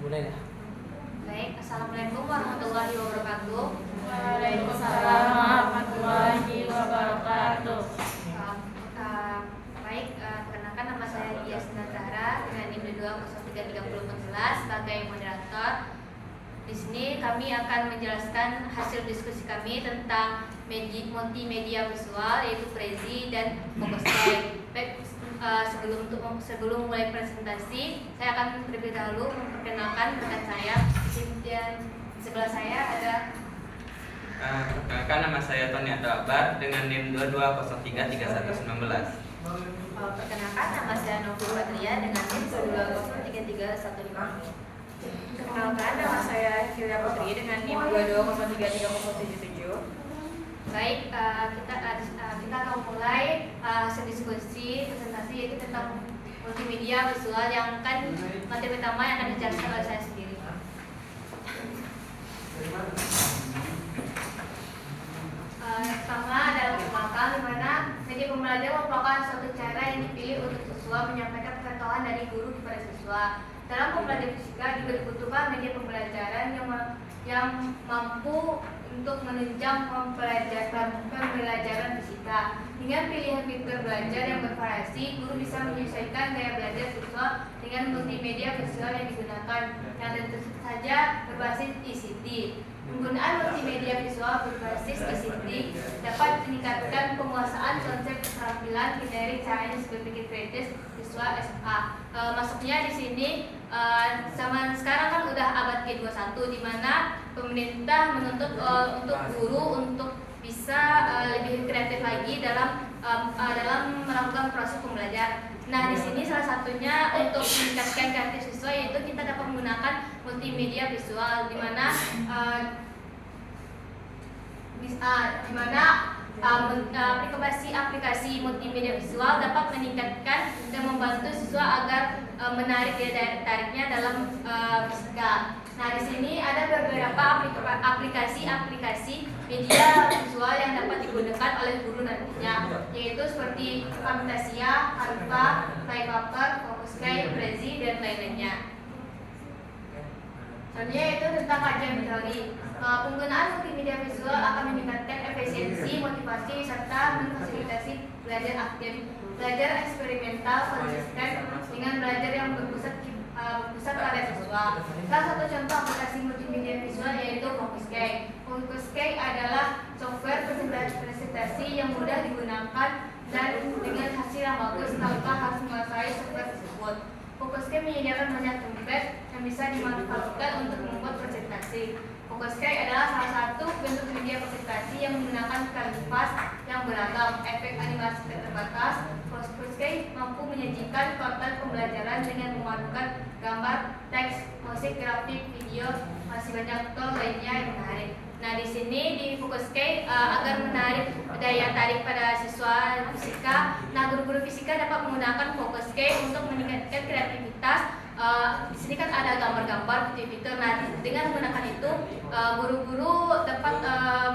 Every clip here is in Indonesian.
Mulai ya. Baik, Assalamualaikum warahmatullahi wabarakatuh. Waalaikumsalam warahmatullahi wabarakatuh. Baik, perkenalkan nama saya Dias Nazara dengan NIM 2033014 sebagai moderator. Di sini kami akan menjelaskan hasil diskusi kami tentang multimedia visual yaitu Prezi dan Phocuscape. Baik, sebelum mulai presentasi, saya akan terlebih dahulu memperkenalkan rekan saya. Dan sebelah saya ada Perkenalkan, nama saya Tony Akbar dengan NIM 22033119. Perkenalkan, nama saya Novi Patria dengan NIM 22033115. Perkenalkan, nama saya Hilya Putri dengan NIM 22033077. Baik, kita akan mulai hasil diskusi presentasi yaitu tentang multimedia visual yang akan materi pertama yang akan dijelaskan oleh saya sendiri. Pertama adalah perkenalkan, di mana media pembelajaran merupakan suatu cara yang dipilih untuk siswa menyampaikan pengetahuan dari guru kepada siswa. Dalam pembelajaran fisika juga dibutuhkan media pembelajaran yang mampu untuk menunjang pembelajaran fisika. Dengan pilihan fitur belajar yang bervariasi, guru bisa menyesuaikan gaya belajar siswa dengan multimedia visual yang digunakan, yang tentu saja berbasis ICT. Penggunaan multimedia visual berbasis ICT dapat meningkatkan penguasaan konsep keterampilan generik caranya berpikir kritis siswa SMA. Masuknya di sini zaman sekarang kan udah abad ke-21, di mana pemerintah menuntut untuk guru untuk bisa lebih kreatif lagi dalam melakukan proses pembelajaran. Nah, di sini salah satunya untuk meningkatkan kreatif siswa yaitu kita dapat menggunakan multimedia visual, di mana aplikasi multimedia visual dapat meningkatkan dan membantu siswa agar menarik daya tariknya dalam fisika. Nah, di sini ada beberapa aplikasi media visual yang dapat digunakan oleh guru nantinya, yaitu seperti Camtasia, Canva, Flypaper, Phocuscape, Prezi, dan lain-lainnya. Contohnya itu tentang kajian teori. Penggunaan multimedia visual akan meningkatkan efisiensi, motivasi, serta memfasilitasi belajar aktif, belajar eksperimental konsisten dengan belajar yang berpusat pada siswa. Salah satu contoh aplikasi multimedia visual yaitu Phocuscape. Phocuscape adalah software presentasi yang mudah digunakan dan dengan hasil yang bagus tanpa harus menguasai software tersebut. Phocuscape menyediakan banyak template yang bisa dimanfaatkan untuk membuat presentasi. Phocuscape adalah salah satu bentuk media presentasi yang menggunakan kanvas yang beragam, efek animasi terbatas. Phocuscape mampu menyajikan konten pembelajaran dengan memadukan gambar, teks, musik, grafik, video, masih banyak tool lainnya yang menarik. Nah, di sini di Phocuscape agar menarik daya tarik pada siswa fisika, nah guru-guru fisika dapat menggunakan Phocuscape untuk meningkatkan kreativitas. Di sini kan ada gambar-gambar fitur. Nah, dengan menggunakan itu guru-guru dapat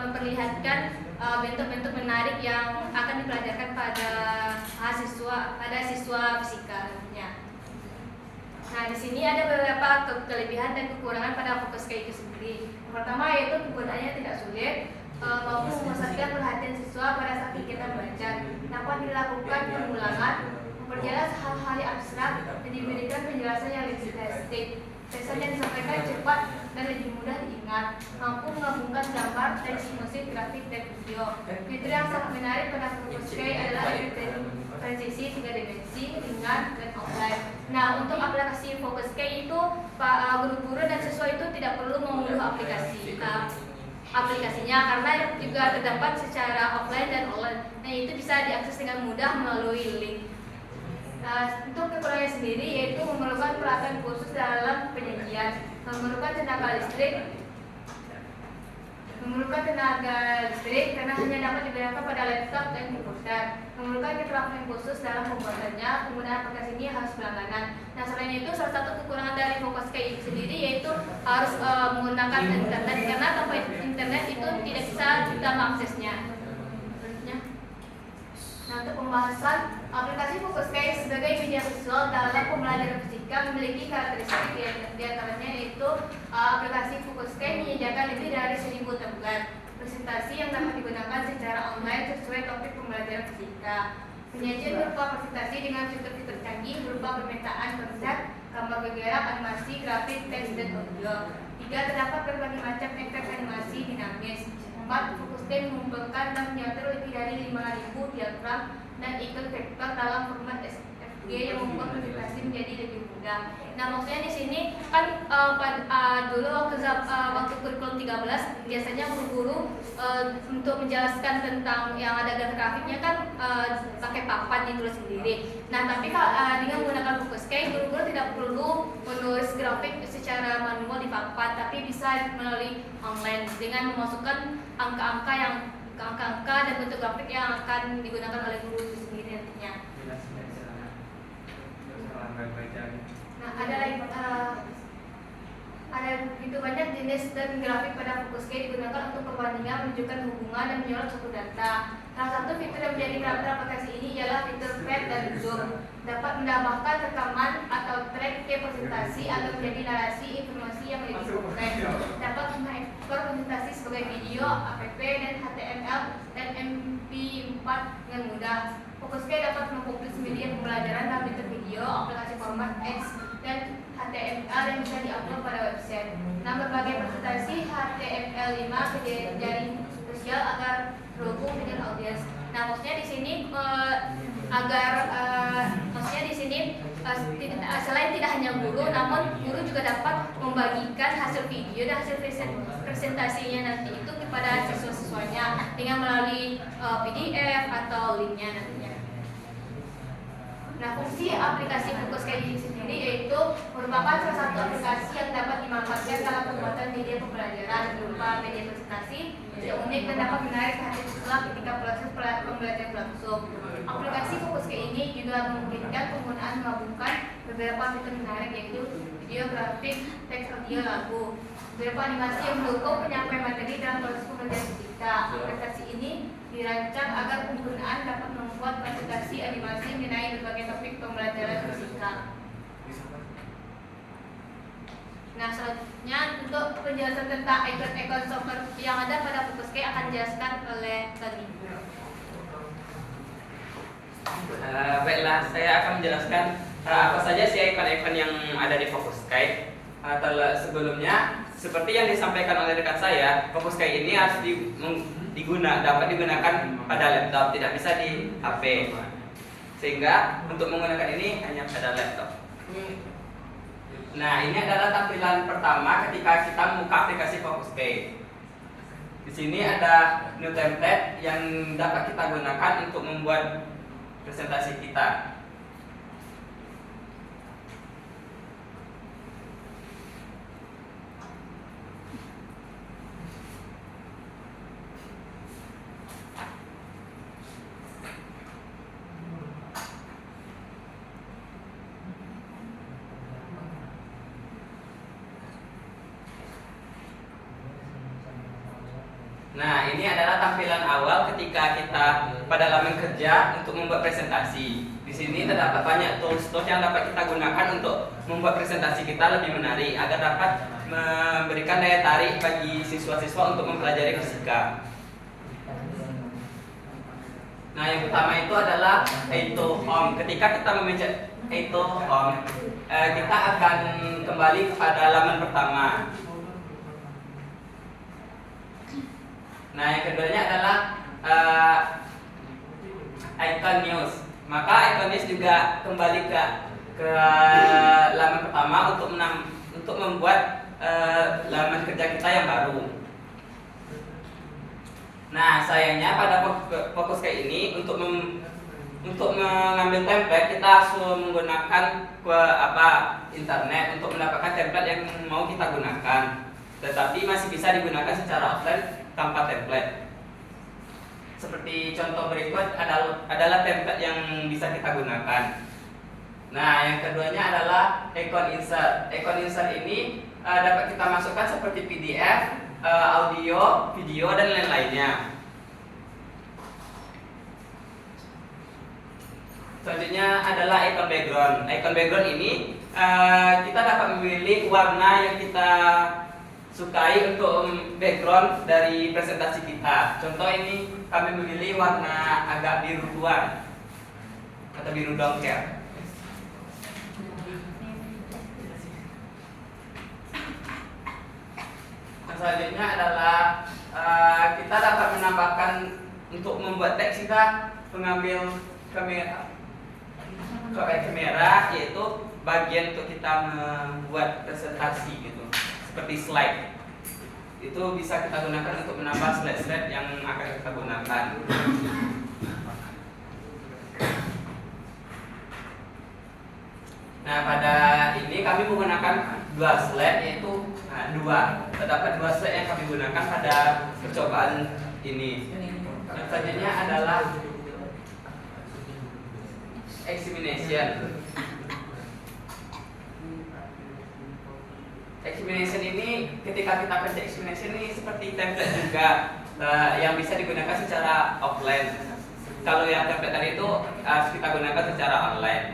memperlihatkan bentuk-bentuk menarik yang akan dipelajarkan pada siswa fisika nantinya. Nah, di sini ada beberapa kelebihan dan kekurangan pada Phocuscape itu sendiri. Yang pertama yaitu penggunaannya tidak sulit, mampu memusatkan perhatian siswa pada saat kegiatan belajar, dapat dilakukan pengulangan, memperjelas hal-hal yang abstrak, dan diberikan penjelasan yang lebih spesifik. Pesan yang disampaikan cepat dan lebih mudah diingat, mampu menggabungkan gambar, teks, musik, grafik, dan video. Fitur yang sangat menarik pada Phocuscape adalah presisi 3 dimensi, ringan, dan offline. Nah, untuk aplikasi Phocuscape itu guru-guru dan siswa itu tidak perlu mengunduh aplikasinya karena juga terdapat secara offline dan online. Nah, itu bisa diakses dengan mudah melalui link. Untuk kekurangannya sendiri yaitu memerlukan peralatan khusus dalam penyajian, memerlukan tenaga listrik karena hanya dapat digunakan pada laptop dan komputer, memerlukan keterampilan khusus dalam pembuatannya. Penggunaan aplikasi ini harus berlangganan. Nah, selain itu salah satu kekurangan dari Phocuscape sendiri yaitu harus menggunakan internet, karena tanpa internet itu tidak bisa kita mengaksesnya. Nah, untuk pembahasan aplikasi Phocuscape sebagai media visual dalam pembelajaran fisika Fisika memiliki karakteristik di antaranya yaitu aplikasi Fukuscan menyediakan lebih dari 1000 template presentasi yang dapat digunakan secara online sesuai topik pembelajaran fisika. Penyajian berupa presentasi dengan fitur-fitur canggih berupa pemetaan konsep, gambar bergerak, animasi, grafik, teks, dan audio. 3. Terdapat berbagai macam efek animasi dinamis. 4. Fukuscan mengumpulkan dan menyetor lebih dari 5.000 diagram dan ikon vektor dalam format SVG yang membuat presentasi menjadi lebih mudah. Nah, maksudnya di sini kan dulu waktu kurikulum 13 biasanya guru-guru untuk menjelaskan tentang yang ada grafiknya kan pakai papan ditulis sendiri. Nah, tapi dengan menggunakan Fukuscan, guru-guru tidak perlu menulis grafik secara manual di papan, tapi bisa melalui online dengan memasukkan angka-angka dan bentuk grafik yang akan digunakan oleh guru itu sendiri nantinya. Nah, ada begitu banyak jenis dan grafik pada Fukuscan digunakan untuk perbandingan, menunjukkan hubungan dan menyorot suatu data. Salah satu fitur yang menjadi karakter aplikasi ini ialah fitur fade dan zoom. Dapat menambahkan rekaman atau track ke presentasi agar menjadi narasi informasi yang lebih konkret. Dapat mengekspor presentasi sebagai video, app, dan HTML dan MP4 dengan mudah. Fukuscan dapat mempublish media pembelajaran dalam bentuk video, aplikasi format X, dan HTML yang bisa diupload pada website. Nah, berbagai presentasi HTML5 ke jaring sosial agar terhubung dengan audiens. Nah, maksudnya di sini selain tidak hanya guru, namun guru juga dapat membagikan hasil video dan hasil presentasinya nanti itu kepada siswa-siswanya dengan melalui PDF atau linknya nantinya. Nah, fungsi aplikasi Fukuscan ini sendiri yaitu merupakan salah satu aplikasi yang dapat dimanfaatkan dalam pembuatan media pembelajaran berupa media presentasi yang unik dan dapat menarik hati siswa ketika proses pembelajaran berlangsung. Aplikasi Fukuscan ini juga memungkinkan penggunaan menggabungkan beberapa fitur menarik yaitu video, grafik, teks, audio, lagu, beberapa animasi yang mendukung penyampaian materi dalam proses pembelajaran fisika. Aplikasi ini dirancang agar penggunaan dapat membuat presentasi animasi mengenai berbagai topik pembelajaran fisika. Nah, selanjutnya untuk penjelasan tentang ikon-ikon software yang ada pada Fukuscan akan dijelaskan oleh Tony. Baiklah, saya akan menjelaskan apa saja sih ikon-ikon yang ada di Fukuscan. Sebelumnya, seperti yang disampaikan oleh rekan saya, Fukuscan ini harus dapat digunakan pada laptop, tidak bisa di HP. Sehingga untuk menggunakan ini hanya pada laptop. Nah, ini adalah tampilan pertama ketika kita membuka aplikasi Fukuscan. Di sini ada new template yang dapat kita gunakan untuk membuat presentasi kita. Nah, ini adalah tampilan awal ketika kita pada halaman kerja untuk membuat presentasi. Di sini terdapat banyak tools-tools yang dapat kita gunakan untuk membuat presentasi kita lebih menarik agar dapat memberikan daya tarik bagi siswa-siswa untuk mempelajari fisika. Nah, yang pertama itu adalah Auto Home. Ketika kita memencet Auto Home, kita akan kembali kepada halaman pertama. Nah, yang keduanya adalah icon news. Maka icon news juga kembali ke halaman pertama untuk membuat halaman kerja kita yang baru. Nah, sayangnya pada Fukuscan ini untuk mengambil template kita harus menggunakan internet untuk mendapatkan template yang mau kita gunakan. Tetapi masih bisa digunakan secara offline tanpa template. Seperti contoh berikut adalah template yang bisa kita gunakan. Nah, yang keduanya adalah icon insert. Icon insert ini dapat kita masukkan seperti PDF, audio, video, dan lain-lainnya. Selanjutnya adalah icon background. Icon background ini kita dapat memilih warna yang kita sukai untuk background dari presentasi kita. Contoh ini kami memilih warna agak biru tua atau biru dongker. Selanjutnya adalah kita dapat menambahkan untuk membuat teks kita mengambil kamera yaitu bagian untuk kita membuat presentasi gitu seperti slide. Itu bisa kita gunakan untuk menambah slide-slide yang akan kita gunakan. Nah, pada ini kami menggunakan 2 slide yaitu terdapat 2 slide yang kami gunakan pada percobaan ini. Yang selanjutnya adalah examination. Examination ini ketika kita kerja examination ini seperti template juga yang bisa digunakan secara offline. Kalau yang template tadi itu harus kita gunakan secara online.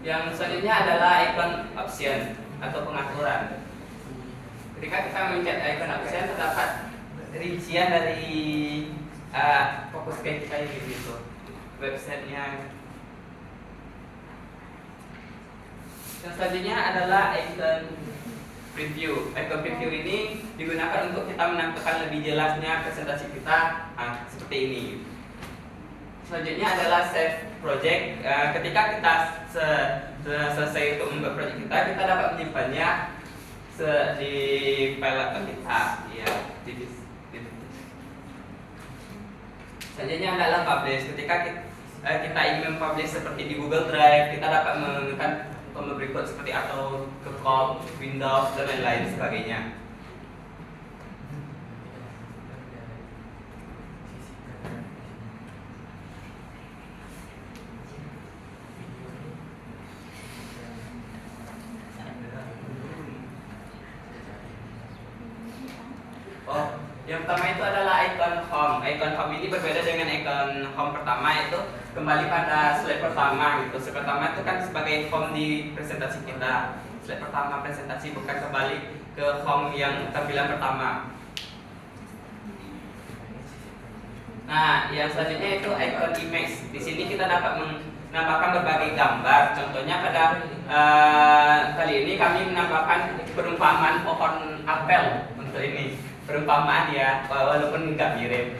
Yang selanjutnya adalah icon option atau pengaturan. Ketika kita mencet icon option terdapat rincian dari fokus page kita gitu, websitenya. Yang selanjutnya adalah icon preview. Icon preview ini digunakan untuk kita menampilkan lebih jelasnya presentasi kita seperti ini. Selanjutnya adalah save project. Ketika kita selesai untuk membuat project kita dapat menyimpannya di file laptop kita. Ya, selanjutnya adalah publish. Ketika kita ingin mempublish seperti di Google Drive, kita dapat menggunakan tombol berikut seperti atau ke Chrome, Windows dan lain-lain sebagainya. Yang pertama itu adalah icon home. Icon home ini berbeda dengan icon home pertama, itu kembali pada slide pertama gitu. Slide pertama itu kan sebagai home di presentasi kita. Slide pertama presentasi bukan kembali ke home yang tampilan pertama. Nah, yang selanjutnya itu icon image. Di sini kita dapat menambahkan berbagai gambar. Contohnya pada kali ini kami menambahkan perumpamaan pohon apel untuk ini. Perumpamaan ya, walaupun nggak mirip.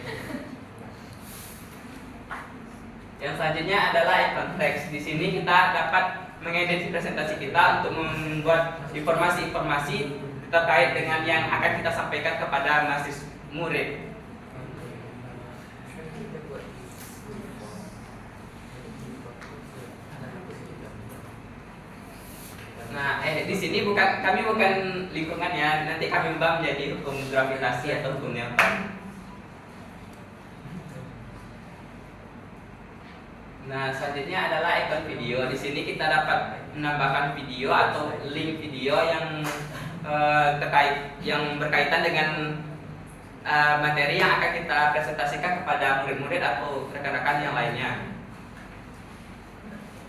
Yang selanjutnya adalah icon text. Di sini kita dapat mengedit presentasi kita untuk membuat informasi-informasi terkait dengan yang akan kita sampaikan kepada mahasiswa murid. Nah, di sini kami bukan lingkungan ya. Nanti kami membahas menjadi hukum gravitasi atau hukum Newton. Nah, selanjutnya adalah icon video. Di sini kita dapat menambahkan video atau link video yang terkait yang berkaitan dengan materi yang akan kita presentasikan kepada murid-murid atau rekan-rekan yang lainnya.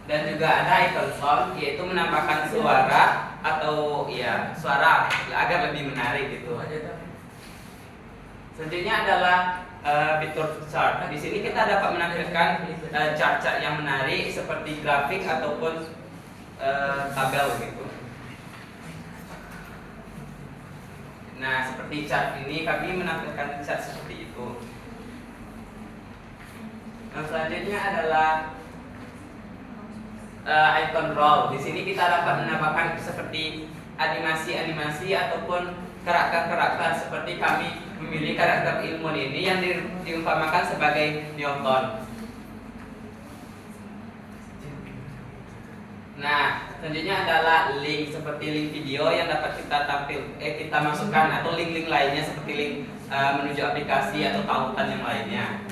Dan juga ada icon sound, yaitu menambahkan suara atau ya suara agar lebih menarik gitu. Selanjutnya adalah fitur chart. Di sini kita dapat menampilkan chart-chart yang menarik seperti grafik ataupun tabel gitu. Nah, seperti chart ini kami menampilkan chart seperti itu. Nah, selanjutnya adalah icon roll. Di sini kita dapat menambahkan seperti animasi-animasi ataupun karakter-karakter, seperti kami memilih karakter ilmuwan ini yang diumpamakan sebagai Newton. Nah, selanjutnya adalah link, seperti link video yang dapat kita masukkan, atau link-link lainnya seperti link menuju aplikasi atau tautan yang lainnya.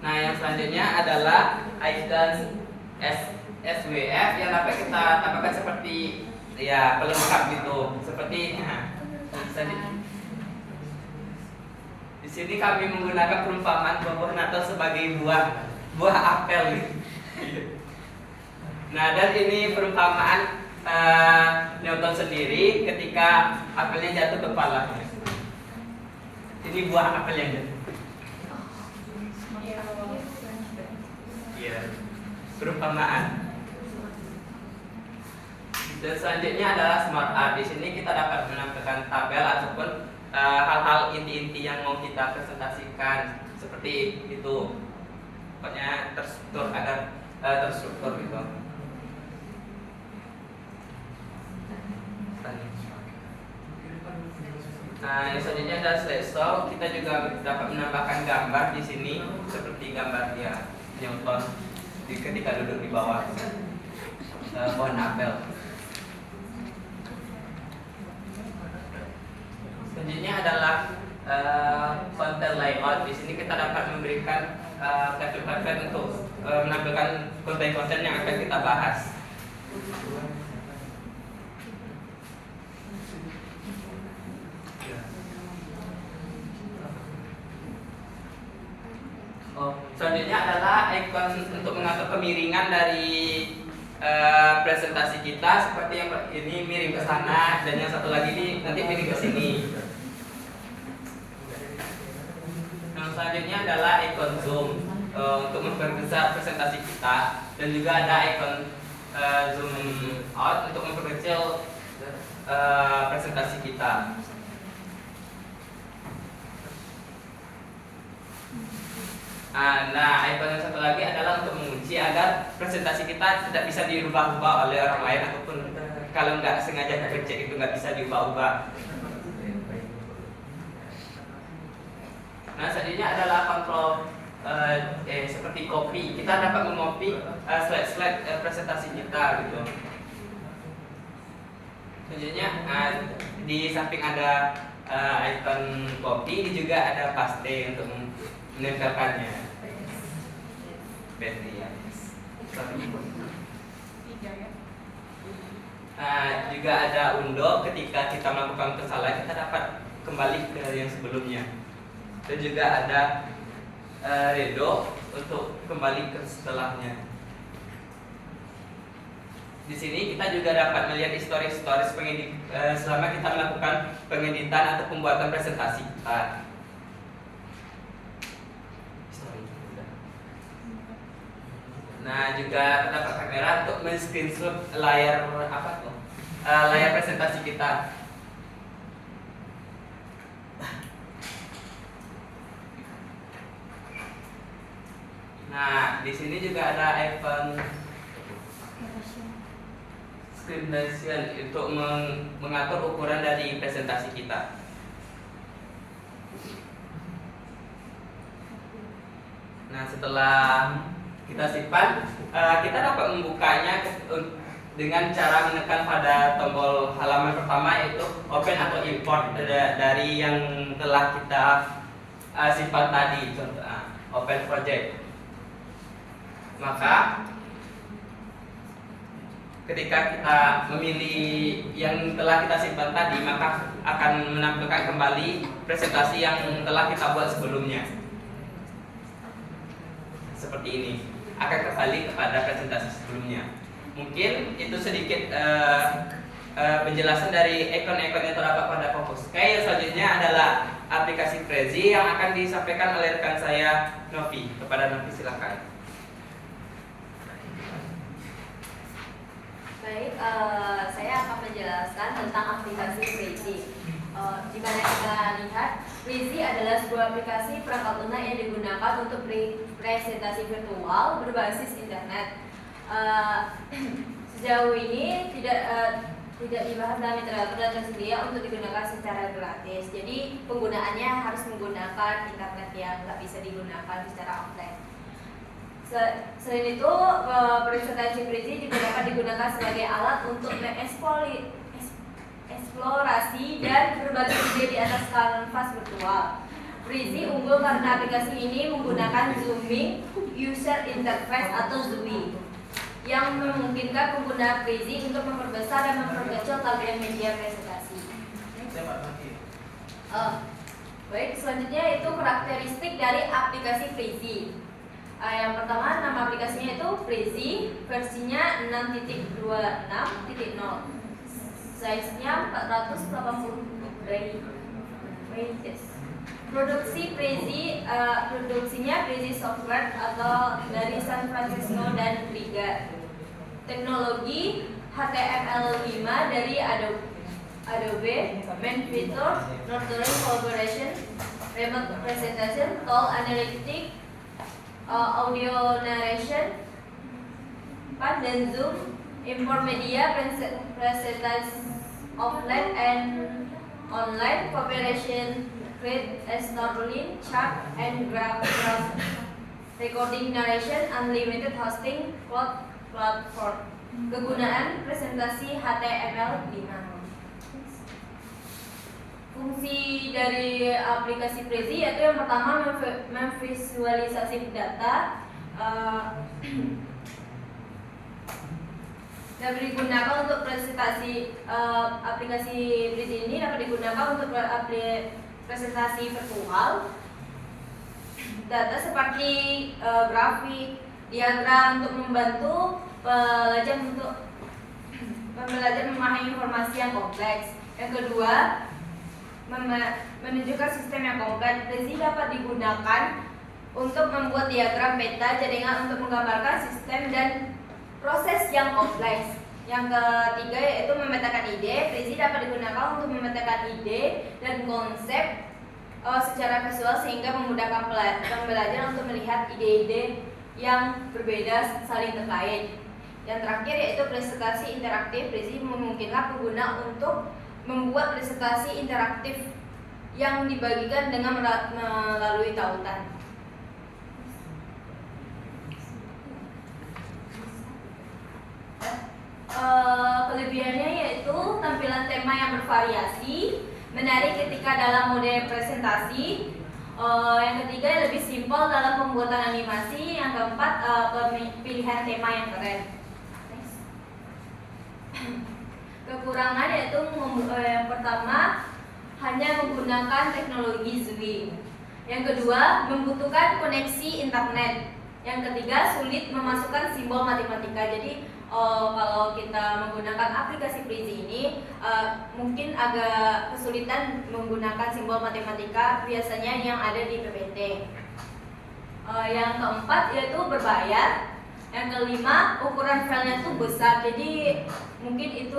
Nah, yang selanjutnya adalah icon SWF yang dapat kita tambahkan seperti ya pelengkap gitu, seperti di sini kami menggunakan perumpamaan buah Natal sebagai buah buah apel gitu. Nah, dan ini perumpamaan Newton sendiri ketika apelnya jatuh ke kepalanya. Ini buah apel yang jatuh. Iya, perumpamaan. Dan selanjutnya adalah smart art. Di sini kita dapat menampilkan tabel ataupun hal-hal inti-inti yang mau kita presentasikan seperti itu. Pokoknya terstruktur agar terstruktur gitu. Nah, yang selanjutnya adalah slideshow. Kita juga dapat menambahkan gambar di sini seperti gambar ya Newton ketika duduk di bawah pohon apel. Selanjutnya adalah content layout. Di sini kita dapat memberikan template untuk menampilkan konten-konten yang akan kita bahas. Selanjutnya adalah icon untuk mengatur kemiringan dari presentasi kita, seperti yang ini miring ke sana dan yang satu lagi ini nanti miring ke sini. Yang selanjutnya adalah icon zoom untuk memperbesar presentasi kita, dan juga ada icon zoom out untuk memperkecil presentasi kita. Nah, icon yang satu lagi adalah untuk mengunci agar presentasi kita tidak bisa dirubah-ubah oleh orang lain, ataupun kalau nggak sengaja kecek itu nggak bisa diubah-ubah. Nah, selanjutnya adalah kontrol seperti copy. Kita dapat mengcopy slide-slide presentasi kita gitu. Selanjutnya di samping ada icon copy, ini juga ada paste untuk menempelkannya. Battery ya. Juga ada undo. Ketika kita melakukan kesalahan, kita dapat kembali ke yang sebelumnya. Dan juga ada redo untuk kembali ke setelahnya. Di sini kita juga dapat melihat stories pengedit selama kita melakukan pengeditan atau pembuatan presentasi kita. Nah, juga terdapat kamera untuk men-screenshot layar layar presentasi kita. Nah, di sini juga ada icon screen dimension untuk mengatur ukuran dari presentasi kita. Nah, setelah kita simpan, kita dapat membukanya dengan cara menekan pada tombol halaman pertama, yaitu open atau import dari yang telah kita simpan tadi, contoh open project. Maka ketika kita memilih yang telah kita simpan tadi, maka akan menampilkan kembali presentasi yang telah kita buat sebelumnya. Seperti ini, akan kembali kepada presentasi sebelumnya. Mungkin itu sedikit penjelasan dari ikon-ikon yang terdapat pada Focus. Oke, yang selanjutnya adalah aplikasi Prezi yang akan disampaikan oleh rekan saya Novi. Kepada Novi, silakan. Baik, saya akan menjelaskan tentang aplikasi Prezi. Di mana kita lihat, Prezi adalah sebuah aplikasi perangkat lunak yang digunakan untuk presentasi virtual berbasis internet. Sejauh ini tidak dibahas dalam literatur dan tersedia untuk digunakan secara gratis. Jadi penggunaannya harus menggunakan internet yang nggak bisa digunakan secara offline. Selain itu, presentasi Prezi juga dapat digunakan sebagai alat untuk mengeksplorasi dan berbagi ide di atas kanvas virtual. Prezi unggul karena aplikasi ini menggunakan Zooming User Interface atau ZUI, yang memungkinkan pengguna Prezi untuk memperbesar dan memperkecil tampilan media presentasi. Baik, selanjutnya itu karakteristik dari aplikasi Prezi. Yang pertama, nama aplikasinya itu Prezi, versinya 6.26.0, size-nya 480 pages. Produksi Prezi, produksinya Prezi Software atau dari San Francisco dan Riga. Teknologi HTML5 dari Adobe, main feature, nurturing collaboration, remote presentation, tool analytic, audio narration, dan Zoom, import media, presentation offline and online, cooperation, create storyline, chart, and graph, recording narration, unlimited hosting, cloud platform. Kegunaan presentasi HTML5. Fungsi dari aplikasi Prezi yaitu yang pertama memvisualisasi data, dapat digunakan untuk presentasi. Aplikasi Prezi ini dapat digunakan untuk presentasi virtual, data seperti grafik, diagram untuk membantu pembelajar memahami informasi yang kompleks. Yang kedua, menunjukkan sistem yang kompleks. Prezi dapat digunakan untuk membuat diagram peta jaringan untuk menggambarkan sistem dan proses yang kompleks. Yang ketiga yaitu memetakan ide. Prezi dapat digunakan untuk memetakan ide dan konsep secara visual sehingga memudahkan pembelajar untuk melihat ide-ide yang berbeda saling terkait. Yang terakhir yaitu presentasi interaktif. Prezi memungkinkan pengguna untuk membuat presentasi interaktif yang dibagikan dengan melalui tautan. Kelebihannya yaitu tampilan tema yang bervariasi, menarik ketika dalam mode presentasi. Yang ketiga lebih simpel dalam pembuatan animasi. Yang keempat pilihan tema yang keren. Kekurangan yaitu yang pertama hanya menggunakan teknologi Zoom. Yang kedua membutuhkan koneksi internet. Yang ketiga sulit memasukkan simbol matematika. Jadi kalau kita menggunakan aplikasi Prezi ini mungkin agak kesulitan menggunakan simbol matematika biasanya yang ada di PPT. Yang keempat yaitu berbayar. Yang kelima ukuran filenya itu besar, jadi mungkin itu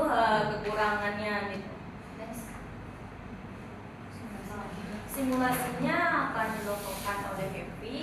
kekurangannya gitu. Simulasinya akan dilakukan oleh Happy.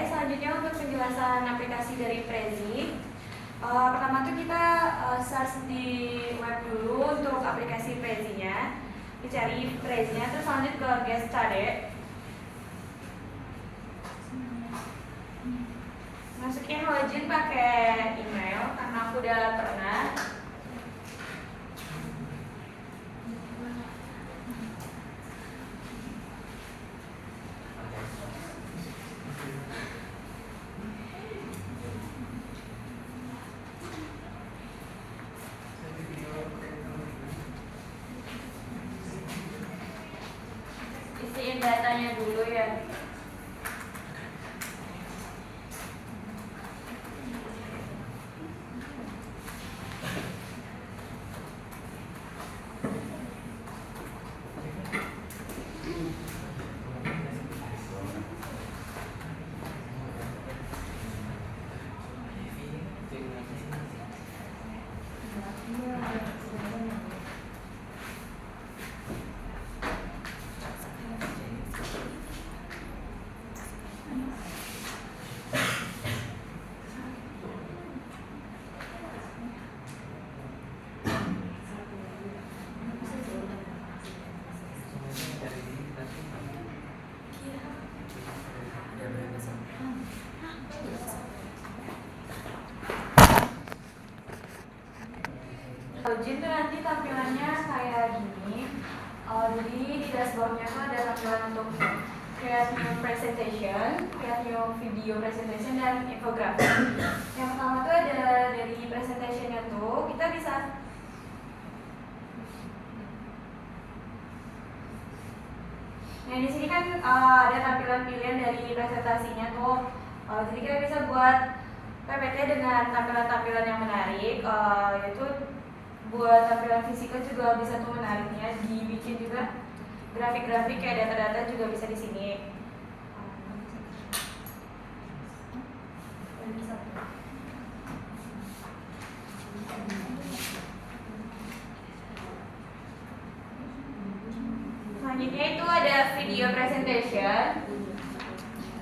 Selanjutnya untuk penjelasan aplikasi dari Prezi. Pertama tuh kita search di web dulu untuk aplikasi Prezinya, dicari Prezinya, terus lanjut ke Get Started. Masukin login pakai email karena aku udah pernah. Isiin datanya dulu ya. Login tuh nanti tampilannya kayak gini. Jadi di dashboardnya tuh ada tampilan untuk create new presentation, create new video presentation, dan infographic. Yang pertama tuh ada dari presentationnya tuh kita bisa Nah di sini kan ada tampilan pilihan dari presentasinya tuh. Jadi kita bisa buat PPT dengan tampilan-tampilan yang menarik, yaitu buat tampilan fisikal juga bisa tuh menariknya, dibikin juga grafik-grafik kayak data-data juga bisa di sini. Selanjutnya itu ada video presentation.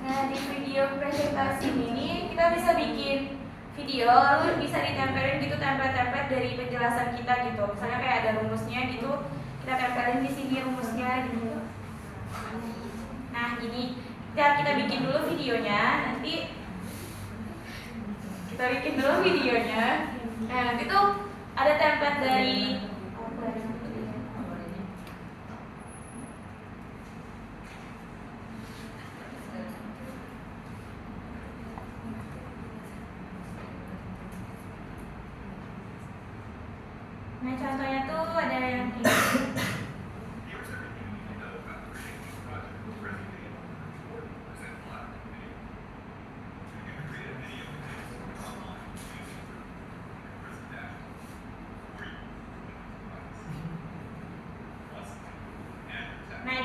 Nah di video presentasi ini kita bisa bikin video lalu bisa ditempelin gitu template-template dari penjelasan kita gitu. Misalnya kayak ada rumusnya gitu, kita tempelin di sini rumusnya gitu. Nah ini kita bikin dulu videonya, nanti kita bikin dulu videonya. Nah nanti tuh ada template dari Nah contohnya tuh ada yang ini. Nah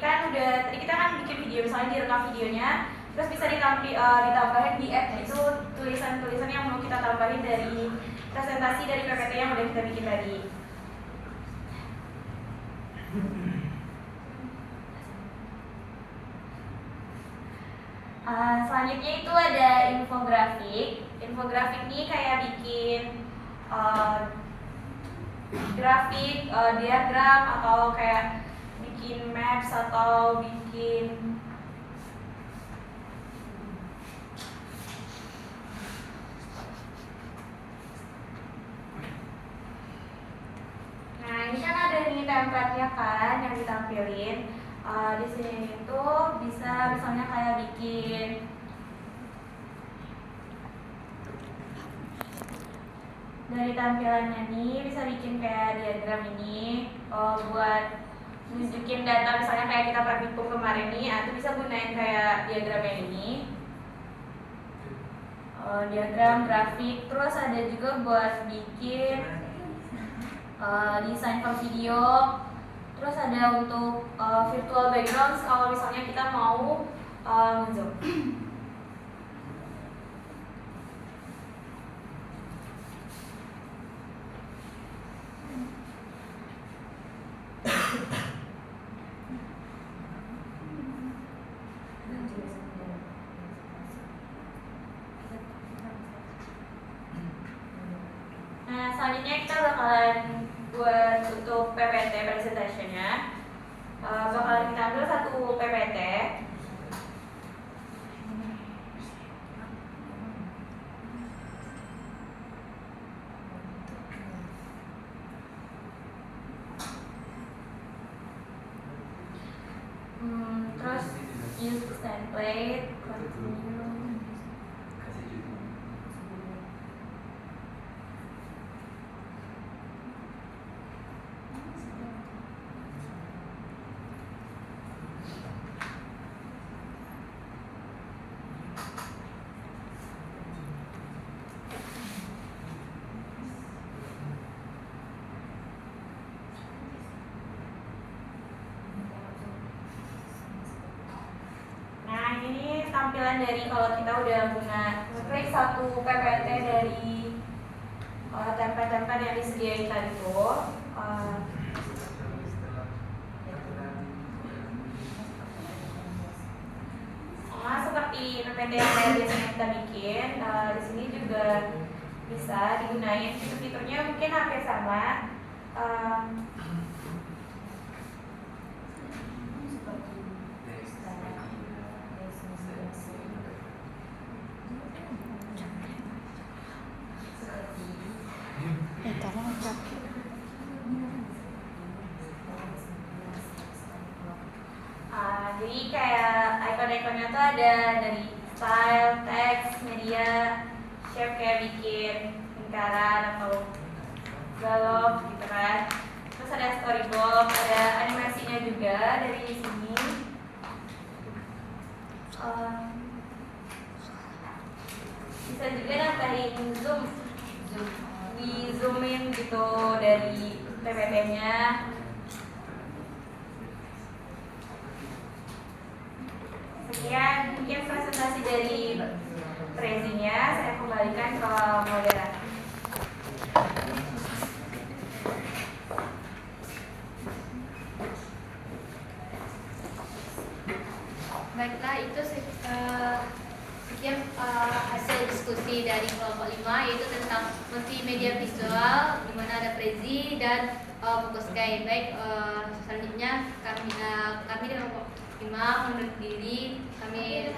kan udah tadi kita kan bikin video, misalnya direkam videonya, terus bisa ditambahin di add itu tulisan-tulisan yang mau kita tambahin dari presentasi dari PPT yang udah kita bikin tadi. Selanjutnya itu ada infografik. Infografik ini kayak bikin grafik, diagram, atau kayak bikin maps atau bikin Nah ini kan ada nih template-nya kan yang ditampilin. Di sini itu bisa misalnya kayak bikin dari tampilannya nih bisa bikin kayak diagram ini buat nunjukin data, misalnya kayak kita praktikum kemarin nih, itu bisa gunain kayak diagramnya ini. Diagram, grafik, terus ada juga buat bikin desain for video, terus ada untuk virtual backgrounds kalau misalnya kita mau zoom. Nah selanjutnya kita bakalan buat untuk PPT presentationnya, bakalan kita ambil satu PPT. template, continue. Nah, ini tampilan dari kalau kita udah guna ngeklik satu PPT dari template-template yang disediain tadi tuh. Seperti PPT yang biasanya kita bikin, di sini juga bisa digunain fitur-fiturnya mungkin hampir sama. Jadi kayak icon-iconnya tuh ada dari style, teks, media, shape kayak bikin lingkaran atau galop gitu kan. Terus ada storyboard, ada animasinya juga dari sini. Bisa juga nambahin zoom, di zoomin gitu dari PPT-nya. Sekian mungkin presentasi dari Prezi-nya, saya kembalikan ke moderator. Baiklah, itu sekian hasil diskusi dari kelompok 5, yaitu tentang multimedia visual, di mana ada Prezi dan Fokus Sky. Baik, selanjutnya kami dari kelompok 5 menunjuk diri. Baik,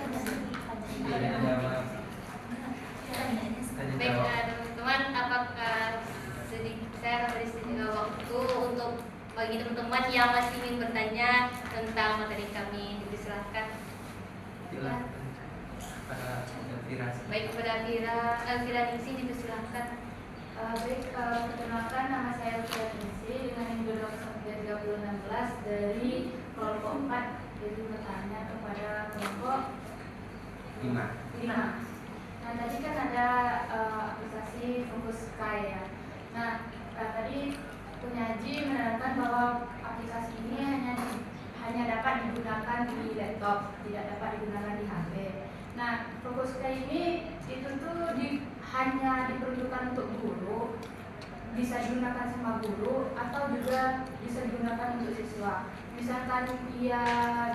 teman-teman, apakah saya akan beri waktu untuk bagi teman-teman yang masih ingin bertanya tentang materi kami, disilahkan. Baik, kepada Elvira Ningsih dipersilahkan. Baik, perkenalkan, nama saya Elvira Ningsih dengan induk 3016 dari kelompok 4. Jadi bertanya kepada kelompok 5. Nah, tadi kan ada aplikasi Fokus Sky ya. Nah, tadi penyaji menerangkan bahwa aplikasi ini hanya dapat digunakan di laptop, tidak dapat digunakan di HP. Nah, Fokus Sky ini itu tuh hanya diperuntukkan untuk guru, bisa digunakan sama guru atau juga bisa digunakan untuk siswa. Misalkan ia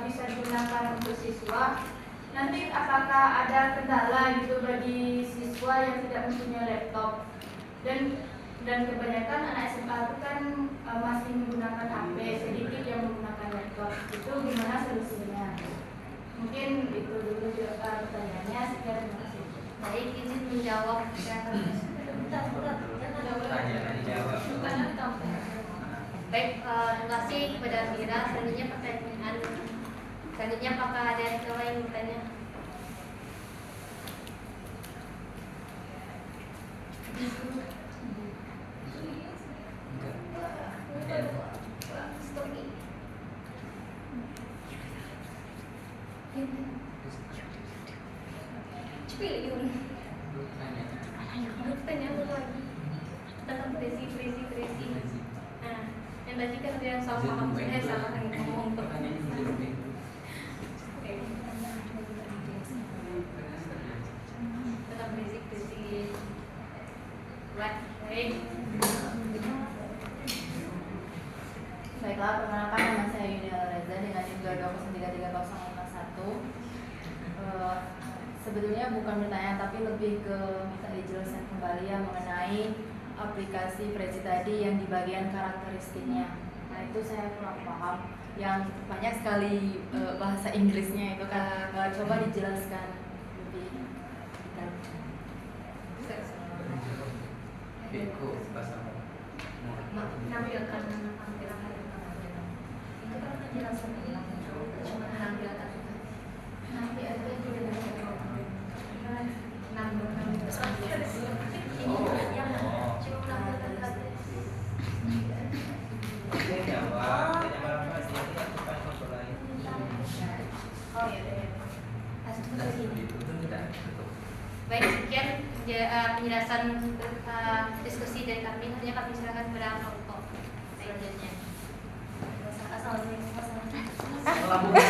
bisa digunakan untuk siswa, nanti apakah ada kendala gitu bagi siswa yang tidak mempunyai laptop? Dan kebanyakan anak SMA itu kan masih menggunakan HP, sedikit yang menggunakan laptop. Itu gimana solusinya? Mungkin itu dulu pertanyaannya. Sekian, terima kasih. Baik, izin menjawab. Baik, terima kasih kepada Mira. Selanjutnya pertanyaan. Selanjutnya apakah ada yang lain bertanya? Tanya lagi tentang Prezi. Nah, yang tadi kan ada yang sama ngomong. Tentang Prezi. Baik. Baiklah, perkenalkan, nama saya Yudhila Reza dengan NIM 2233061. Sebetulnya bukan pertanyaan tapi lebih ke minta dijelaskan kembali ya mengenai aplikasi Prezi tadi yang di bagian karakteristiknya. Nah, itu saya kurang paham, yang banyak sekali bahasa Inggrisnya itu kan. Coba dijelaskan lebih detail. Nampilkan tampilan hari itu kan penjelasan cuma menampilkan. Nanti ada Oh ya, ya. Langsung ke sini. Itu kan tidak betul. Baik, sekian penjelasan diskusi dari kami. Hanya kami silakan kepada kelompok selanjutnya. Assalamualaikum. Ah,